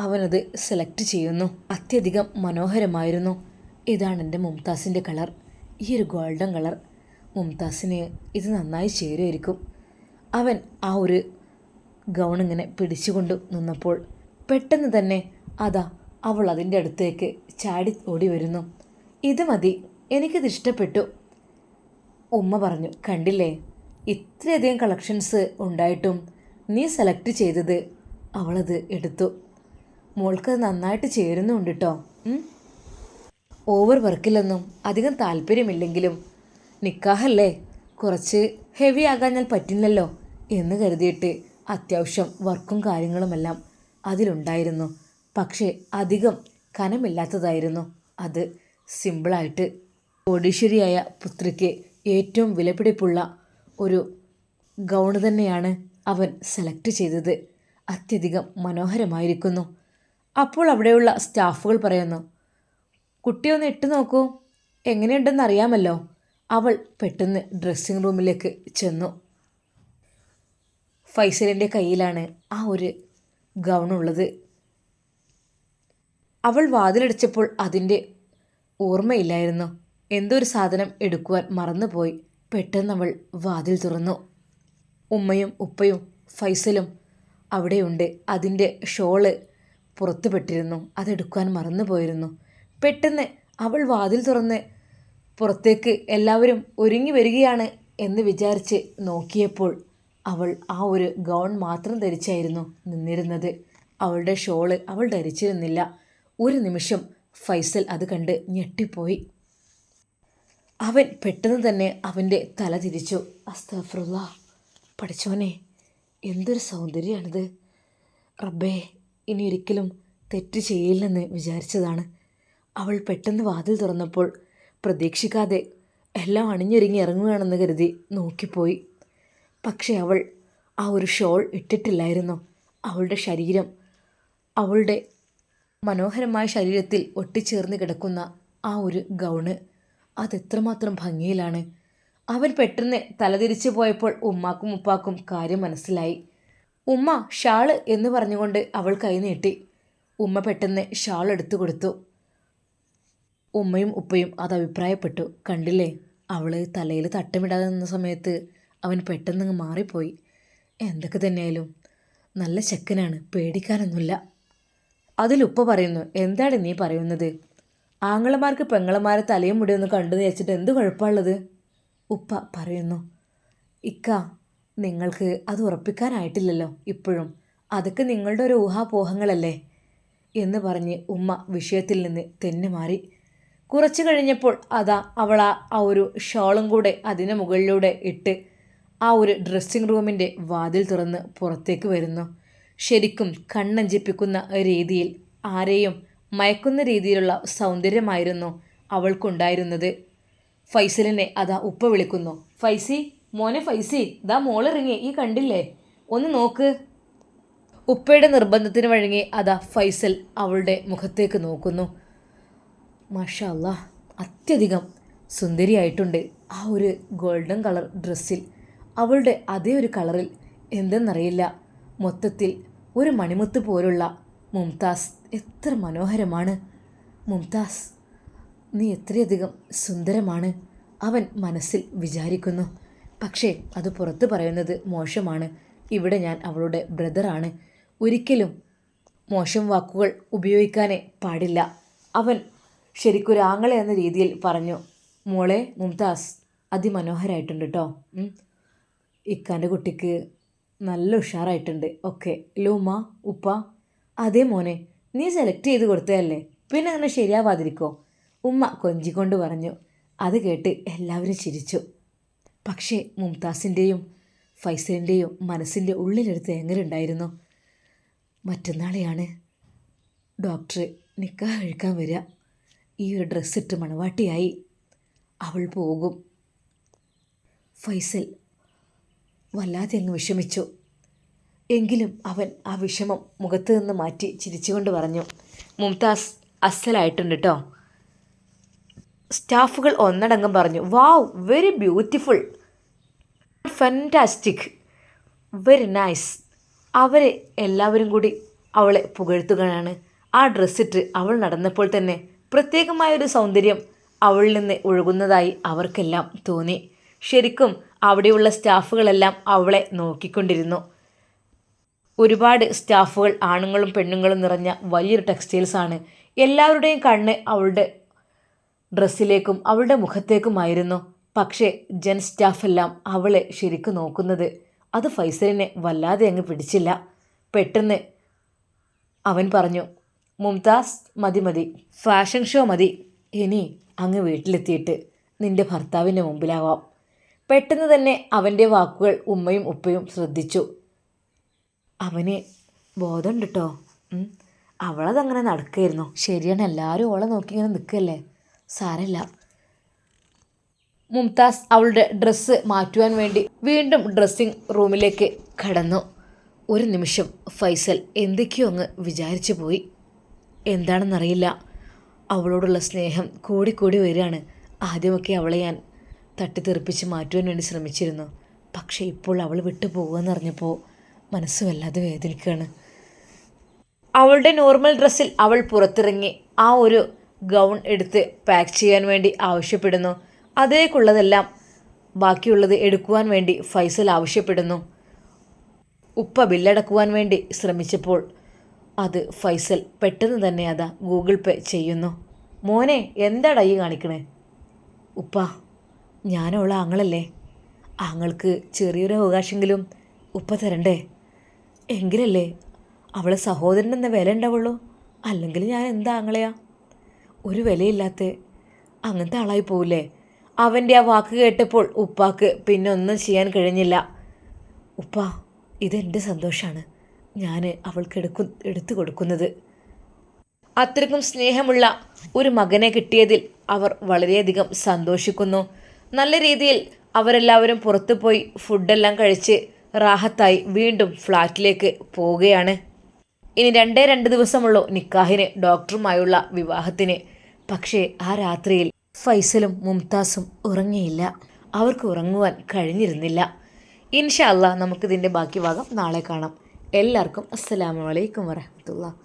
Speaker 1: അവനത് സെലക്ട് ചെയ്യുന്നു. അത്യധികം മനോഹരമായിരുന്നു. ഇതാണ് എൻ്റെ മുംതാസിൻ്റെ കളർ, ഈ ഒരു ഗോൾഡൻ കളർ. മുംതാസിന് ഇത് നന്നായി ചേരുമായിരിക്കും. അവൻ ആ ഒരു ഗൗൺ ഇങ്ങനെ പിടിച്ചുകൊണ്ട് നിന്നപ്പോൾ പെട്ടെന്ന് തന്നെ അതാ അവൾ അതിൻ്റെ അടുത്തേക്ക് ചാടി ഓടി വരുന്നു. ഇത് മതി, എനിക്കിത് ഇഷ്ടപ്പെട്ടു. ഉമ്മ പറഞ്ഞു, കണ്ടില്ലേ, ഇത്രയധികം കളക്ഷൻസ് ഉണ്ടായിട്ടും നീ സെലക്ട് ചെയ്തത്. അവളത് എടുത്തു. മോൾക്കത് നന്നായിട്ട് ചേരുന്നുണ്ട് കേട്ടോ. ഓവർ വർക്കിലൊന്നും അധികം താല്പര്യമില്ലെങ്കിലും നിക്കാഹല്ലേ, കുറച്ച് ഹെവി ആകാൻ ഞാൻ പറ്റില്ലല്ലോ എന്ന് കരുതിയിട്ട് അത്യാവശ്യം വർക്കും കാര്യങ്ങളുമെല്ലാം അതിലുണ്ടായിരുന്നു. പക്ഷേ അധികം കനമില്ലാത്തതായിരുന്നു അത്. സിമ്പിളായിട്ട് കോടീശ്വരിയായ പുത്രിക്ക് ഏറ്റവും വിലപിടിപ്പുള്ള ഒരു ഗൗൺ തന്നെയാണ് അവൻ സെലക്ട് ചെയ്തത്. അത്യധികം മനോഹരമായിരിക്കുന്നു. അപ്പോൾ അവിടെയുള്ള സ്റ്റാഫുകൾ പറയുന്നു, കുട്ടിയൊന്ന് ഇട്ട് നോക്കൂ, എങ്ങനെയുണ്ടെന്ന് അറിയാമല്ലോ. അവൾ പെട്ടെന്ന് ഡ്രസ്സിംഗ് റൂമിലേക്ക് ചെന്നു. ഫൈസലിൻ്റെ കയ്യിലാണ് ആ ഒരു ഗൗണുള്ളത്. അവൾ വാതിലടിച്ചപ്പോൾ അതിൻ്റെ ഓർമ്മയില്ലായിരുന്നു. എന്തോ ഒരു സാധനം എടുക്കുവാൻ മറന്നുപോയി. പെട്ടെന്ന് അവൾ വാതിൽ തുറന്നു. ഉമ്മയും ഉപ്പയും ഫൈസലും അവിടെയുണ്ട്. അതിൻ്റെ ഷോള് പുറത്ത് പെട്ടിരുന്നു, അതെടുക്കാൻ മറന്നുപോയിരുന്നു. പെട്ടെന്ന് അവൾ വാതിൽ തുറന്ന് പുറത്തേക്ക് എല്ലാവരും ഒരുങ്ങി വരികയാണ് എന്ന് വിചാരിച്ച് നോക്കിയപ്പോൾ അവൾ ആ ഒരു ഗൗൺ മാത്രം ധരിച്ചായിരുന്നു നിന്നിരുന്നത്. അവളുടെ ഷോള് അവൾ ധരിച്ചിരുന്നില്ല. ഒരു നിമിഷം ഫൈസൽ അത് കണ്ട് ഞെട്ടിപ്പോയി. അവൻ പെട്ടെന്ന് തന്നെ അവൻ്റെ തല തിരിച്ചു. അസ്തഗ്ഫിറുല്ലാ, പഠിച്ചോനെ, എന്തൊരു സൗന്ദര്യമാണിത്. റബ്ബേ, ഇനി ഒരിക്കലും തെറ്റ് ചെയ്യില്ലെന്ന് വിചാരിച്ചതാണ്. അവൾ പെട്ടെന്ന് വാതിൽ തുറന്നപ്പോൾ പ്രതീക്ഷിക്കാതെ എല്ലാം അണിഞ്ഞൊരുങ്ങി ഇറങ്ങുകയാണെന്ന് കരുതി നോക്കിപ്പോയി. പക്ഷെ അവൾ ആ ഒരു ഷോൾ ഇട്ടിട്ടില്ലായിരുന്നു. അവളുടെ ശരീരം, അവളുടെ മനോഹരമായ ശരീരത്തിൽ ഒട്ടിച്ചേർന്ന് കിടക്കുന്ന ആ ഒരു ഗൗണ്, അതെത്രമാത്രം ഭംഗിയിലാണ്. അവൻ പെട്ടെന്ന് തലതിരിച്ചു പോയപ്പോൾ ഉമ്മാക്കും ഉപ്പാക്കും കാര്യം മനസ്സിലായി. ഉമ്മ ഷാള് എന്ന് പറഞ്ഞുകൊണ്ട് അവൾ കൈ നീട്ടി. ഉമ്മ പെട്ടെന്ന് ഷാൾ എടുത്തു കൊടുത്തു. ഉമ്മയും ഉപ്പയും അത് അഭിപ്രായപ്പെട്ടു. കണ്ടില്ലേ, അവൾ തലയിൽ തട്ടമിടാതെ നിന്ന സമയത്ത് അവൻ പെട്ടെന്ന് മാറിപ്പോയി. എന്തൊക്കെ തന്നെയായാലും നല്ല ചെക്കനാണ്, പേടിക്കാനൊന്നുമില്ല. അതിലുപ്പ പറയുന്നു, എന്താണ് നീ പറയുന്നത്? ആങ്ങളമാർക്ക് പെങ്ങളമാരെ തലയും മുടിയൊന്ന് കണ്ടു വെച്ചിട്ട് എന്ത് കുഴപ്പമുള്ളത്? ഉപ്പ പറയുന്നു, ഇക്ക, നിങ്ങൾക്ക് അത് ഉറപ്പിക്കാനായിട്ടില്ലല്ലോ ഇപ്പോഴും. അതൊക്കെ നിങ്ങളുടെ ഒരു ഊഹാപോഹങ്ങളല്ലേ എന്ന് പറഞ്ഞ് ഉമ്മ വിഷയത്തിൽ നിന്ന് തെന്നു മാറി. കുറച്ചു കഴിഞ്ഞപ്പോൾ അതാ അവൾ ആ ഒരു ഷോളും കൂടെ അതിന് മുകളിലൂടെ ഇട്ട് ആ ഒരു ഡ്രസ്സിംഗ് റൂമിൻ്റെ വാതിൽ തുറന്ന് പുറത്തേക്ക് വരുന്നു. ശരിക്കും കണ്ണഞ്ചിപ്പിക്കുന്ന രീതിയിൽ, ആരെയും മയക്കുന്ന രീതിയിലുള്ള സൗന്ദര്യമായിരുന്നു അവൾക്കുണ്ടായിരുന്നത്. ഫൈസലിനെ അതാ ഉപ്പ വിളിക്കുന്നു. ഫൈസി, മോനെ ഫൈസി, ദാ മോളിറങ്ങി, ഈ കണ്ടില്ലേ, ഒന്ന് നോക്ക്. ഉപ്പയുടെ നിർബന്ധത്തിന് വഴങ്ങി അതാ ഫൈസൽ അവളുടെ മുഖത്തേക്ക് നോക്കുന്നു. മാഷാ അല്ലാഹ്, അത്യധികം സുന്ദരിയായിട്ടുണ്ട്. ആ ഒരു ഗോൾഡൻ കളർ ഡ്രസ്സിൽ, അവളുടെ അതേ ഒരു കളറിൽ, എന്തെന്നറിയില്ല, മൊത്തത്തിൽ ഒരു മണിമുത്ത് പോലുള്ള മുംതാസ് എത്ര മനോഹരമാണ്. മുംതാസ്, നീ എത്രയധികം സുന്ദരമാണ് അവൻ മനസ്സിൽ വിചാരിക്കുന്നു. പക്ഷേ അത് പുറത്ത് പറയുന്നത് മോശമാണ്. ഇവിടെ ഞാൻ അവളുടെ ബ്രദറാണ്. ഒരിക്കലും മോശം വാക്കുകൾ ഉപയോഗിക്കാനേ പാടില്ല. അവൻ ശരിക്കൊരു ആങ്ങളെ എന്ന രീതിയിൽ പറഞ്ഞു. മോളെ മുംതാസ്, അതിമനോഹരമായിട്ടുണ്ട് കേട്ടോ. ഇക്കാൻ്റെ കുട്ടിക്ക് നല്ല ഉഷാറായിട്ടുണ്ട്. ഓക്കെ ലൂമ്മ, ഉപ്പ. അതേ മോനെ, നീ സെലക്ട് ചെയ്ത് കൊടുത്തതല്ലേ, പിന്നെ അങ്ങനെ ശരിയാവാതിരിക്കോ? ഉമ്മ കൊഞ്ചിക്കൊണ്ട് പറഞ്ഞു. അത് കേട്ട് എല്ലാവരും ചിരിച്ചു. പക്ഷേ മുംതാസിൻ്റെയും ഫൈസലിൻ്റെയും മനസ്സിൻ്റെ ഉള്ളിലൊരു തേങ്ങലുണ്ടായിരുന്നു. മറ്റന്നാളെയാണ് ഡോക്ടർ നിക്കാഹ് കഴിക്കാൻ വരിക. ഈ ഒരു ഡ്രസ്സിട്ട് മണവാട്ടിയായി അവൾ പോകും. ഫൈസൽ വല്ലാതെ അങ്ങ് വിഷമിച്ചു. എങ്കിലും അവൻ ആ വിഷമം മുഖത്ത് നിന്ന് മാറ്റി ചിരിച്ചുകൊണ്ട് പറഞ്ഞു, മുംതാസ് അസലായിട്ടുണ്ട് കേട്ടോ. സ്റ്റാഫുകൾ ഒന്നടങ്കം പറഞ്ഞു, wow, very beautiful, fantastic, very nice. അവരെ എല്ലാവരും കൂടി അവളെ പുകഴ്ത്തുകയാണ്. ആ ഡ്രസ്സിട്ട് അവൾ നടന്നപ്പോൾ തന്നെ പ്രത്യേകമായൊരു സൗന്ദര്യം അവളിൽ നിന്ന് ഒഴുകുന്നതായി അവർക്കെല്ലാം തോന്നി. ശരിക്കും അവിടെയുള്ള സ്റ്റാഫുകളെല്ലാം അവളെ നോക്കിക്കൊണ്ടിരുന്നു. ഒരുപാട് സ്റ്റാഫുകൾ ആണുങ്ങളും പെണ്ണുങ്ങളും നിറഞ്ഞ വലിയൊരു ടെക്സ്റ്റൈൽസാണ്. എല്ലാവരുടെയും കണ്ണ് അവളുടെ ഡ്രസ്സിലേക്കും അവളുടെ മുഖത്തേക്കുമായിരുന്നു. പക്ഷേ ജെൻ സ്റ്റാഫെല്ലാം അവളെ ശരിക്കും നോക്കുന്നത് അത് ഫൈസലിനെ വല്ലാതെ അങ്ങ് പിടിച്ചില്ല. പെട്ടെന്ന് അവൻ പറഞ്ഞു, മുംതാസ്, മതി മതി, ഫാഷൻ ഷോ മതി. ഇനി അങ്ങ് വീട്ടിലെത്തിയിട്ട് നിന്റെ ഭർത്താവിൻ്റെ മുമ്പിലാവാം. പെട്ടെന്ന് തന്നെ അവൻ്റെ വാക്കുകൾ ഉമ്മയും ഉപ്പയും ശ്രദ്ധിച്ചു. അവന് ബോധമുണ്ട് കേട്ടോ. അവളതങ്ങനെ നടക്കുകയായിരുന്നു. ശരിയാണ്, എല്ലാവരും ഓളെ നോക്കി ഇങ്ങനെ നിൽക്കല്ലേ, സാരമില്ല. മുംതാസ് അവളുടെ ഡ്രസ്സ് മാറ്റുവാൻ വേണ്ടി വീണ്ടും ഡ്രസ്സിംഗ് റൂമിലേക്ക് കടന്നു. ഒരു നിമിഷം ഫൈസൽ എന്തൊക്കെയോ അങ്ങ് വിചാരിച്ചു പോയി. എന്താണെന്നറിയില്ല, അവളോടുള്ള സ്നേഹം കൂടിക്കൂടി വരികയാണ്. ആദ്യമൊക്കെ അവളെ ഞാൻ തട്ടിത്തെറിപ്പിച്ച് മാറ്റുവാൻ വേണ്ടി ശ്രമിച്ചിരുന്നു. പക്ഷേ ഇപ്പോൾ അവൾ വിട്ടു പോകുകയെന്ന് അറിഞ്ഞപ്പോൾ മനസ്സ് വല്ലാതെ വേദനിക്കുകയാണ്. അവളുടെ നോർമൽ ഡ്രസ്സിൽ അവൾ പുറത്തിറങ്ങി ആ ഒരു ഗൗൺ എടുത്ത് പാക്ക് ചെയ്യാൻ വേണ്ടി ആവശ്യപ്പെടുന്നു. അതേക്കുള്ളതെല്ലാം ബാക്കിയുള്ളത് എടുക്കുവാൻ വേണ്ടി ഫൈസൽ ആവശ്യപ്പെടുന്നു. ഉപ്പ ബില്ലടക്കുവാൻ വേണ്ടി ശ്രമിച്ചപ്പോൾ അത് ഫൈസൽ പെട്ടെന്ന് തന്നെ അതാ ഗൂഗിൾ പേ ചെയ്യുന്നു. മോനെ, എന്താടാ ഈ കാണിക്കണേ? ഉപ്പ, ഞാനുള്ള ആങ്ങളല്ലേ, ആങ്ങൾക്ക് ചെറിയൊരു അവകാശമെങ്കിലും ഉപ്പ തരണ്ടേ? എങ്കിലല്ലേ അവളെ സഹോദരൻ എന്ന വില ഉണ്ടാവുള്ളൂ. അല്ലെങ്കിൽ ഞാൻ എന്താ ആങ്ങളെയാ? ഒരു വിലയില്ലാത്ത അങ്ങനത്തെ ആളായി പോവില്ലേ? അവൻ്റെ ആ വാക്ക് കേട്ടപ്പോൾ ഉപ്പാക്ക് പിന്നെ ഒന്നും ചെയ്യാൻ കഴിഞ്ഞില്ല. ഉപ്പ, ഇതെൻ്റെ സന്തോഷമാണ് ഞാൻ അവൾക്ക് എടുത്തു കൊടുക്കുന്നത്. അത്രയ്ക്കും സ്നേഹമുള്ള ഒരു മകനെ കിട്ടിയതിൽ അവർ വളരെയധികം സന്തോഷിക്കുന്നു. നല്ല രീതിയിൽ അവരെല്ലാവരും പുറത്തു പോയി ഫുഡെല്ലാം കഴിച്ച് റാഹത്തായി വീണ്ടും ഫ്ലാറ്റിലേക്ക് പോവുകയാണ്. ഇനി 2 ദിവസമുള്ളൂ നിക്കാഹിന്, ഡോക്ടറുമായുള്ള വിവാഹത്തിന്. പക്ഷേ ആ രാത്രിയിൽ ഫൈസലും മുംതാസും ഉറങ്ങിയില്ല. അവർക്ക് ഉറങ്ങുവാൻ കഴിഞ്ഞിരുന്നില്ല. ഇൻഷാ അല്ലാ നമുക്കിതിൻ്റെ ബാക്കി ഭാഗം നാളെ കാണാം. എല്ലാവർക്കും അസ്സലാമു അലൈക്കും വറഹ്മത്തുള്ളാഹി.